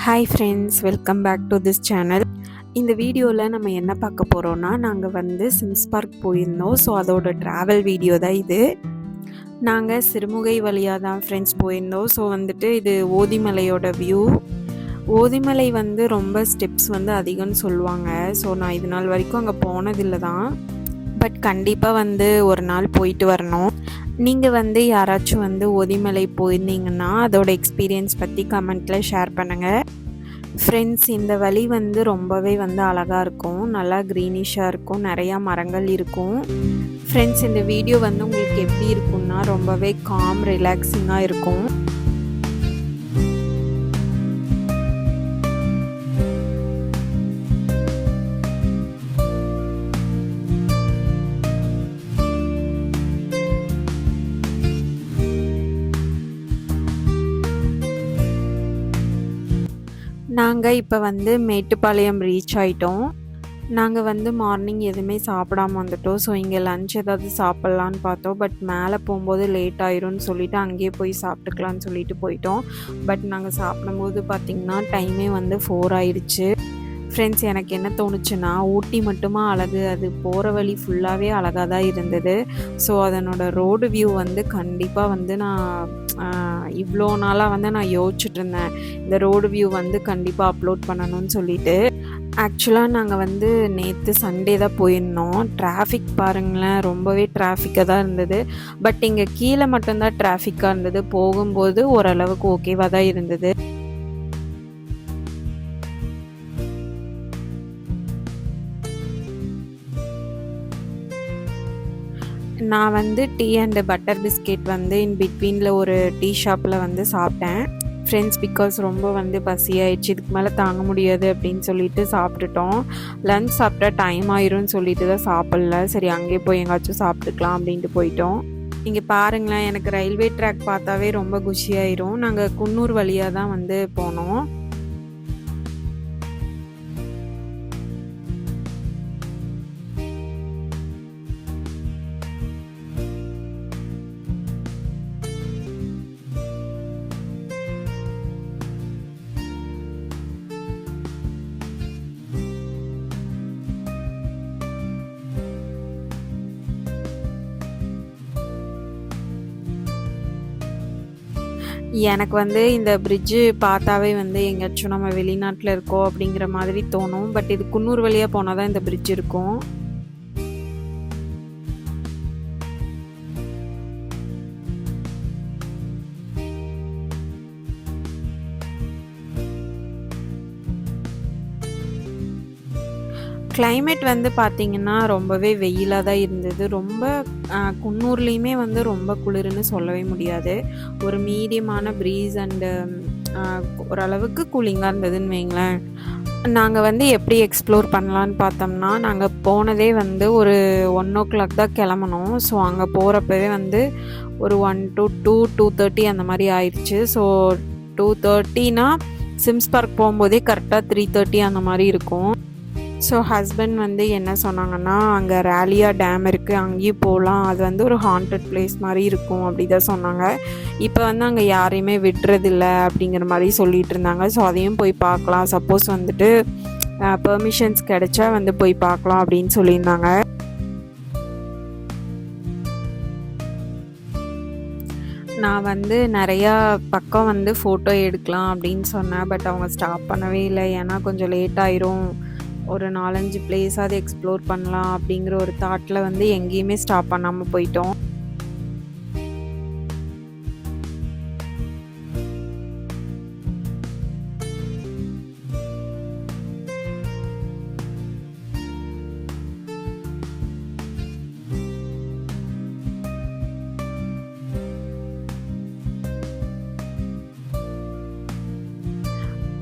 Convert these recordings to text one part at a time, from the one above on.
Hi friends, welcome back to this channel. இந்த வீடியோவில் நம்ம என்ன பார்க்க போகிறோன்னா, நாங்கள் வந்து சிம்ஸ் பார்க் போயிருந்தோம். ஸோ அதோட ட்ராவல் வீடியோ தான் இது. நாங்கள் சிறுமுகை வழியாக தான் ஃப்ரெண்ட்ஸ் போயிருந்தோம். ஸோ வந்துட்டு இது ஓதிமலையோட வியூ. ஓதிமலை வந்து ரொம்ப ஸ்டெப்ஸ் வந்து அதிகம்னு சொல்லுவாங்க. ஸோ நான் இது நாள் வரைக்கும் அங்கே போனதில்லை தான். பட் கண்டிப்பாக வந்து ஒரு நாள் போயிட்டு வரணும். நீங்கள் வந்து யாராச்சும் வந்து ஓதிமலை போயிருந்தீங்கன்னா அதோட எக்ஸ்பீரியன்ஸ் பற்றி கமெண்ட்டில் ஷேர் பண்ணுங்கள். ஃப்ரெண்ட்ஸ், இந்த வழி வந்து ரொம்பவே வந்து அழகாக இருக்கும். நல்லா க்ரீனிஷாக இருக்கும், நிறையா மரங்கள் இருக்கும். ஃப்ரெண்ட்ஸ், இந்த வீடியோ வந்து உங்களுக்கு எப்படி இருக்கும்னா ரொம்பவே காம் ரிலாக்ஸிங்காக இருக்கும். நாங்கள் இப்போ வந்து மேட்டுப்பாளையம் ரீச் ஆகிட்டோம். நாங்கள் வந்து மார்னிங் எதுவுமே சாப்பிடாம வந்துட்டோம். ஸோ இங்கே லன்ச் ஏதாவது சாப்பிட்லான்னு பார்த்தோம். பட் மேலே போகும்போது லேட் ஆயிரும்னு சொல்லிவிட்டு அங்கேயே போய் சாப்பிட்டுக்கலான்னு சொல்லிட்டு போயிட்டோம். பட் நாங்கள் சாப்பிடும்போது பார்த்திங்கன்னா டைமே வந்து 4 ஆயிடுச்சு. ஃப்ரெண்ட்ஸ், எனக்கு என்ன தோணுச்சுன்னா, ஊட்டி மட்டுமா அழகு, அது போகிற வழி ஃபுல்லாகவே அழகாக தான் இருந்தது. ஸோ அதனோட ரோடு வியூ வந்து கண்டிப்பாக வந்து நான் இவ்வளோ நாளாக வந்து நான் யோசிச்சுட்டு இருந்தேன், இந்த ரோடு வியூ வந்து கண்டிப்பாக அப்லோட் பண்ணணும்னு சொல்லிட்டு. ஆக்சுவலாக நாங்கள் வந்து நேற்று சண்டே தான் போயிருந்தோம். டிராஃபிக் பாருங்களேன், ரொம்பவே டிராஃபிக்காக தான் இருந்தது. பட் இங்கே கீழே மட்டும்தான் டிராஃபிக்காக இருந்தது. போகும்போது ஓரளவுக்கு ஓகேவாக தான் இருந்தது. நான் வந்து டீ அண்டு பட்டர் பிஸ்கெட் வந்து இன் பிட்வீனில் ஒரு டீ ஷாப்பில் வந்து சாப்பிட்டேன் ஃப்ரெண்ட்ஸ். பிகாஸ் ரொம்ப வந்து பசியாயிடுச்சு, இதுக்கு மேலே தாங்க முடியாது அப்படின்னு சொல்லிட்டு சாப்பிட்டுட்டோம். லன்ச் சாப்பிட்டா டைம் ஆயிரும்னு சொல்லிட்டு தான் சாப்பிடல. சரி, அங்கேயே போய் எங்காச்சும் சாப்பிட்டுக்கலாம் அப்படின்ட்டு போயிட்டோம். இங்கே பாருங்களேன், எனக்கு ரயில்வே ட்ராக் பார்த்தாவே ரொம்ப குஷியாயிரும். நாங்கள் குன்னூர் வழியாக தான் வந்து போனோம். எனக்கு வந்து இந்த பிரிட்ஜு பார்த்தாவே வந்து எங்கேயாச்சும் நம்ம வெளிநாட்டில் இருக்கோம் அப்படிங்கிற மாதிரி தோணும். பட் இது குன்னூர் வழியாக போனால் தான் இந்த பிரிட்ஜ் இருக்கும். கிளைமேட் வந்து பார்த்திங்கன்னா ரொம்பவே வெயிலாக தான் இருந்தது. ரொம்ப குன்னூர்லேயுமே வந்து ரொம்ப குளிர்னு சொல்லவே முடியாது. ஒரு மீடியமான ப்ரீஸ் அண்டு ஓரளவுக்கு கூலிங்காக இருந்ததுன்னு வைங்களேன். நாங்கள் வந்து எப்படி எக்ஸ்ப்ளோர் பண்ணலான்னு பார்த்தோம்னா, நாங்கள் போனதே வந்து ஒரு 1 o'clock தான் கிளம்பணும். ஸோ அங்கே போகிறப்பவே வந்து ஒரு 1 to 2:30 அந்த மாதிரி ஆயிடுச்சு. ஸோ 2:30னா சிம்ஸ் பார்க் போகும்போதே கரெக்டாக 3:30 அந்த மாதிரி இருக்கும். ஸோ ஹஸ்பண்ட் வந்து என்ன சொன்னாங்கன்னா, அங்கே ராலியா டேம் இருக்குது, அங்கேயும் போகலாம், அது வந்து ஒரு ஹாண்டட் பிளேஸ் மாதிரி இருக்கும் அப்படி தான் சொன்னாங்க. இப்போ வந்து அங்கே யாரையுமே விடுறதில்ல அப்படிங்கிற மாதிரி சொல்லிகிட்டு இருந்தாங்க. ஸோ அதையும் போய் பார்க்கலாம், சப்போஸ் வந்துட்டு பெர்மிஷன்ஸ் கிடைச்சா வந்து போய் பார்க்கலாம் அப்படின்னு சொல்லியிருந்தாங்க. நான் வந்து நிறையா பக்கம் வந்து ஃபோட்டோ எடுக்கலாம் அப்படின்னு சொன்னேன். பட் அவங்க ஸ்டாப் பண்ணவே இல்லை. ஏன்னா கொஞ்சம் லேட் ஆயிரும், ஒரு 4-5 பிளேஸாவது எக்ஸ்ப்ளோர் பண்ணலாம் அப்படிங்கிற ஒரு தாட்டில் வந்து எங்கேயுமே ஸ்டாப் பண்ணாமல் போயிட்டோம்.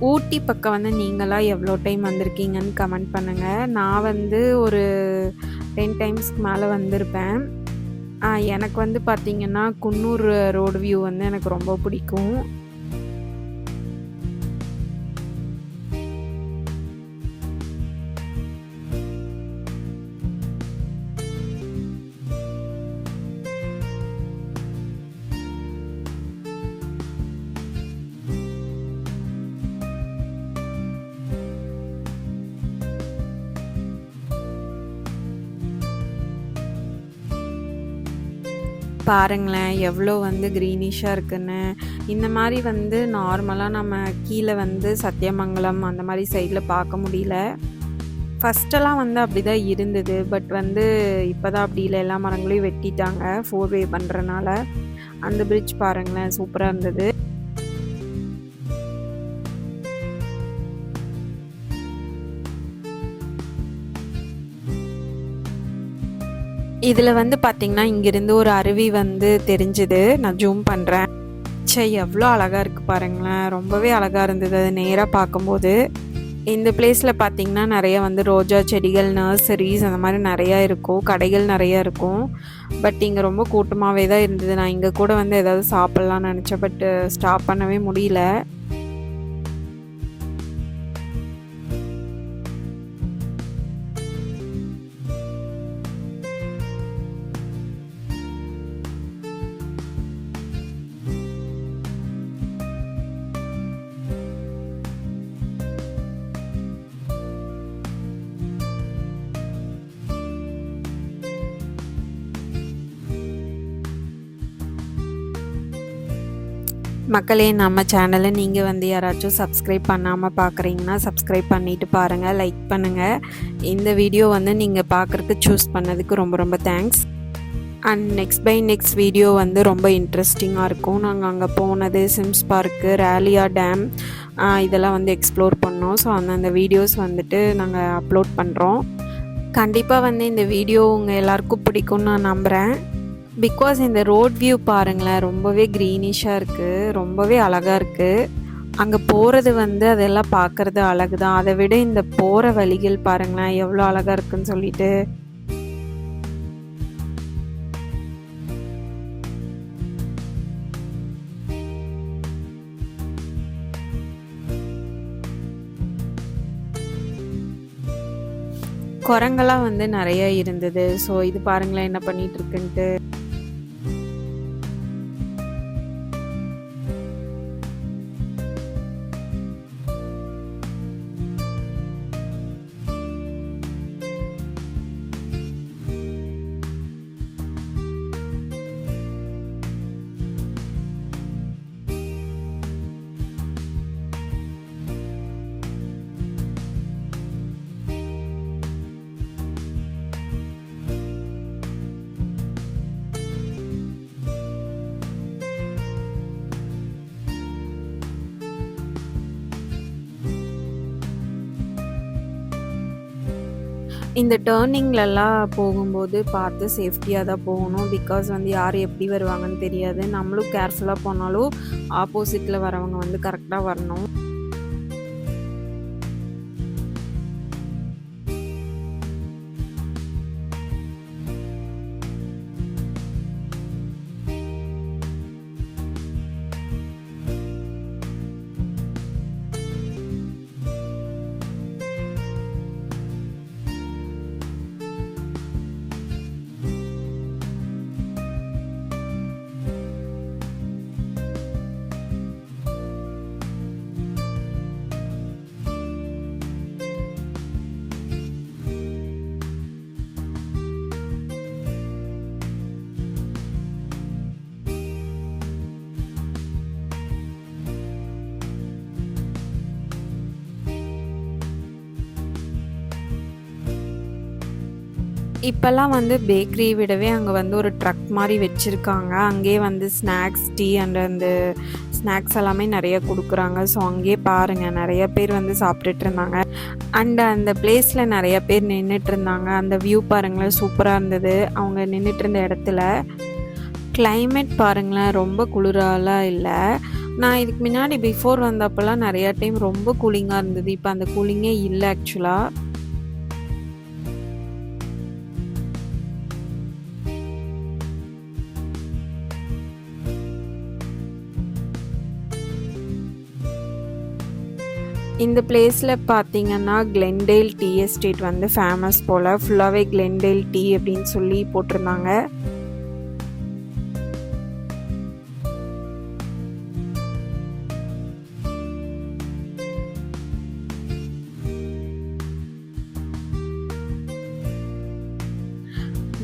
ஊட்டி பக்கம் வந்து நீங்களாம் எவ்வளோ டைம் வந்திருக்கீங்கன்னு கமெண்ட் பண்ணுங்கள். நான் வந்து ஒரு 10 டைம்ஸ்க்கு மேலே வந்திருப்பேன். எனக்கு வந்து பார்த்திங்கன்னா குன்னூர் ரோடு வியூ வந்து எனக்கு ரொம்ப பிடிக்கும். பாருங்களேன் எவ்வளோ வந்து க்ரீனிஷாக இருக்குன்னு. இந்த மாதிரி வந்து நார்மலாக நம்ம கீழே வந்து சத்தியமங்கலம் அந்த மாதிரி சைடில் பார்க்க முடியல. ஃபஸ்ட்டெல்லாம் வந்து அப்படி தான் இருந்தது. பட் வந்து இப்போ தான் அப்படி இல்லை, எல்லா மரங்களையும் வெட்டிட்டாங்க 4 வே பண்ணுறனால. அந்த பிரிட்ஜ் பாருங்களேன் சூப்பராக இருந்தது. இதில் வந்து பார்த்திங்கன்னா இங்கேருந்து ஒரு அருவி வந்து தெரிஞ்சுது. நான் ஜூம் பண்ணுறேன். எவ்வளோ அழகாக இருக்குது பாருங்களேன். ரொம்பவே அழகாக இருந்தது அது நேராக பார்க்கும்போது. இந்த பிளேஸில் பார்த்திங்கன்னா நிறைய வந்து ரோஜா செடிகள், நர்சரிஸ் அந்த மாதிரி நிறையா இருக்கும், கடைகள் நிறையா இருக்கும். பட் இங்கே ரொம்ப கூட்டமாகவே தான் இருந்தது. நான் இங்கே கூட வந்து ஏதாவது சாப்பிட்லான்னு நினச்சேன், பட் ஸ்டாப் பண்ணவே முடியல. மக்களே, நம்ம சேனலை நீங்கள் வந்து யாராச்சும் சப்ஸ்கிரைப் பண்ணாமல் பார்க்குறீங்கன்னா சப்ஸ்கிரைப் பண்ணிவிட்டு பாருங்கள், லைக் பண்ணுங்கள். இந்த வீடியோ வந்து நீங்கள் பார்க்குறதுக்கு சூஸ் பண்ணதுக்கு ரொம்ப ரொம்ப தேங்க்ஸ். அண்ட் நெக்ஸ்ட் வீடியோ வந்து ரொம்ப இன்ட்ரெஸ்டிங்காக இருக்கும். நாங்கள் அங்கே போனது, சிம்ஸ் பார்க்கு, ராலியா டேம், இதெல்லாம் வந்து எக்ஸ்ப்ளோர் பண்ணோம். ஸோ அந்த வீடியோஸ் வந்துட்டு நாங்கள் அப்லோட் பண்ணுறோம். கண்டிப்பாக வந்து இந்த வீடியோ உங்கள் எல்லாருக்கும் பிடிக்கும்னு நான் நம்புகிறேன். பிகாஸ் இந்த ரோட் வியூ பாருங்களேன், ரொம்பவே க்ரீனிஷாக இருக்குது, ரொம்பவே அழகாக இருக்குது. அங்கே போகிறது வந்து அதெல்லாம் பார்க்குறது அழகு தான். அதை விட இந்த போகிற வழிகள் பாருங்களேன் எவ்வளோ அழகாக இருக்குன்னு சொல்லிட்டு. குரங்கெல்லாம் வந்து நிறைய இருந்தது. ஸோ இது பாருங்களேன் என்ன பண்ணிட்டு இருக்குன்ட்டு. இந்த டேர்னிங்லலாம் போகும்போது பார்த்து சேஃப்டியாக தான் போகணும். பிகாஸ் வந்து யார் எப்படி வருவாங்கன்னு தெரியாது. நம்மளும் கேர்ஃபுல்லாக போனாலும் ஆப்போசிட்டில் வரவங்க வந்து கரெக்டாக வரணும். இப்போல்லாம் வந்து பேக்கரி விடவே அங்கே வந்து ஒரு ட்ரக் மாதிரி வச்சுருக்காங்க. அங்கேயே வந்து ஸ்நாக்ஸ், டீ அண்ட் அந்த ஸ்நாக்ஸ் எல்லாமே நிறைய கொடுக்குறாங்க. ஸோ அங்கேயே பாருங்கள் நிறைய பேர் வந்து சாப்பிட்டுட்டு இருந்தாங்க. அண்ட் அந்த பிளேஸில் நிறைய பேர் நின்றுட்டு இருந்தாங்க. அந்த வியூ பாருங்களேன் சூப்பராக இருந்தது. அவங்க நின்றுட்டு இருந்த இடத்துல கிளைமேட் பாருங்களேன் ரொம்ப குளிராலாம் இல்லை. நான் இதுக்கு முன்னாடி பிஃபோர் வந்தப்போல்லாம் நிறையா டைம் ரொம்ப கூலிங்காக இருந்தது. இப்போ அந்த கூலிங்கே இல்லை ஆக்சுவலாக. இந்த பிளேஸில் பார்த்தீங்கன்னா கிளென்டேல் டீ எஸ்டேட் வந்து ஃபேமஸ் போல். ஃபுல்லாகவே கிளென்டேல் டீ அப்படின்னு சொல்லி போட்டிருந்தாங்க.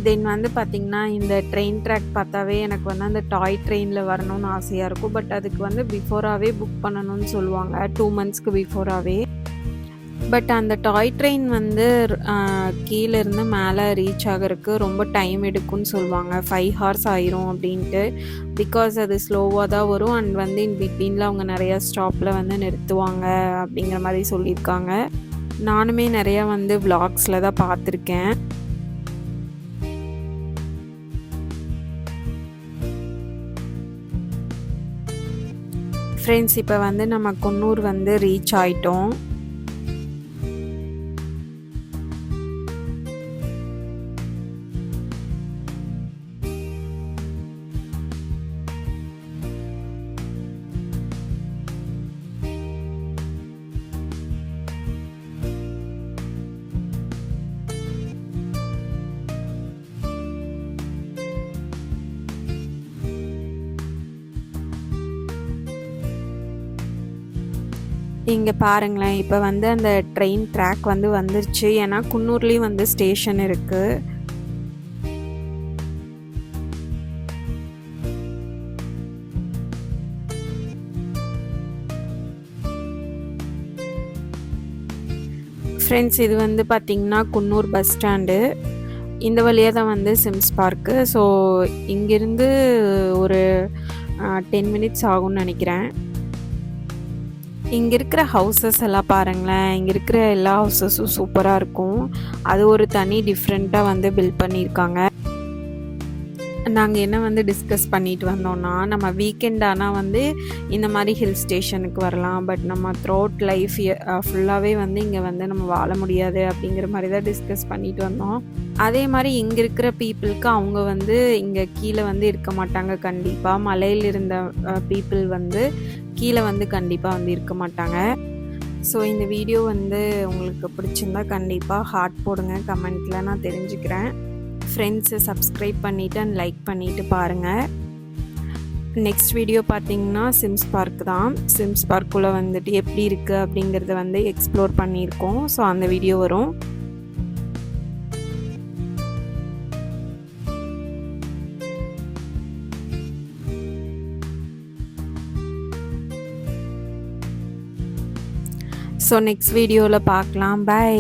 தென் வந்து பார்த்திங்கன்னா, இந்த ட்ரெயின் ட்ராக் பார்த்தாவே எனக்கு வந்து அந்த டாய் ட்ரெயினில் வரணும்னு ஆசையாக இருக்கும். பட் அதுக்கு வந்து பிஃபோராகவே புக் பண்ணணும்னு சொல்லுவாங்க, 2 மந்த்ஸ்க்கு பிஃபோராகவே. பட் அந்த டாய் ட்ரெயின் வந்து கீழேருந்து மேலே ரீச் ஆகிறதுக்கு ரொம்ப டைம் எடுக்கும்னு சொல்லுவாங்க. 5 ஹார்ஸ் ஆயிரும் அப்படின்ட்டு. பிகாஸ் அது ஸ்லோவாக தான் வரும் அண்ட் வந்து இன் பிட்வீனில் அவங்க நிறையா ஸ்டாப்பில் வந்து நிறுத்துவாங்க அப்படிங்கிற மாதிரி சொல்லியிருக்காங்க. நானுமே நிறையா வந்து விளாக்ஸில் தான் பார்த்துருக்கேன். ஃப்ரெண்ட்ஸ், இப்போ வந்து நம்ம குன்னூர் வந்து ரீச் ஆயிட்டோம். இங்கே பாருங்களேன், இப்போ வந்து அந்த ட்ரெயின் ட்ராக் வந்து வந்துருச்சு. ஏன்னா குன்னூர்லேயும் வந்து ஸ்டேஷன் இருக்குது. ஃப்ரெண்ட்ஸ், இது வந்து பார்த்திங்கன்னா குன்னூர் பஸ் ஸ்டாண்டு. இந்த வழியாக தான் வந்து சிம்ஸ் பார்க்கு. ஸோ இங்கேருந்து ஒரு 10 மினிட்ஸ் ஆகும்னு நினைக்கிறேன். இங்கே இருக்கிற ஹவுசஸ் எல்லாம் பாருங்களேன், இங்கே இருக்கிற எல்லா ஹவுசஸும் சூப்பராக இருக்கும். அது ஒரு தனி டிஃப்ரெண்ட்டாக வந்து பில்ட் பண்ணியிருக்காங்க. நாங்கள் என்ன வந்து டிஸ்கஸ் பண்ணிட்டு வந்தோம்னா, நம்ம வீக்கெண்ட் ஆனால் வந்து இந்த மாதிரி ஹில் ஸ்டேஷனுக்கு வரலாம். பட் நம்ம த்ரோட் லைஃப் ஃபுல்லாகவே வந்து இங்கே வந்து நம்ம வாழ முடியாது அப்படிங்கிற மாதிரி தான் டிஸ்கஸ் பண்ணிட்டு வந்தோம். அதே மாதிரி இங்கே இருக்கிற பீப்புளுக்கு அவங்க வந்து இங்கே கீழே வந்து இருக்க மாட்டாங்க. கண்டிப்பாக மலையில் இருந்த பீப்புள் வந்து கீழே வந்து கண்டிப்பாக வந்து இருக்க மாட்டாங்க. ஸோ இந்த வீடியோ வந்து உங்களுக்கு பிடிச்சிருந்தா கண்டிப்பாக ஹார்ட் போடுங்க கமெண்ட்டில், நான் தெரிஞ்சுக்கிறேன். ஃப்ரெண்ட்ஸை சப்ஸ்கிரைப் பண்ணிவிட்டு அண்ட் லைக் பண்ணிவிட்டு பாருங்கள். நெக்ஸ்ட் வீடியோ பார்த்திங்கன்னா சிம்ஸ் பார்க் தான். சிம்ஸ் பார்க்குள்ளே வந்துட்டு எப்படி இருக்குது அப்படிங்கிறத வந்து எக்ஸ்ப்ளோர் பண்ணியிருக்கோம். ஸோ அந்த வீடியோ வரும். ஸோ நெக்ஸ்ட் வீடியோவில் பார்க்கலாம். பை.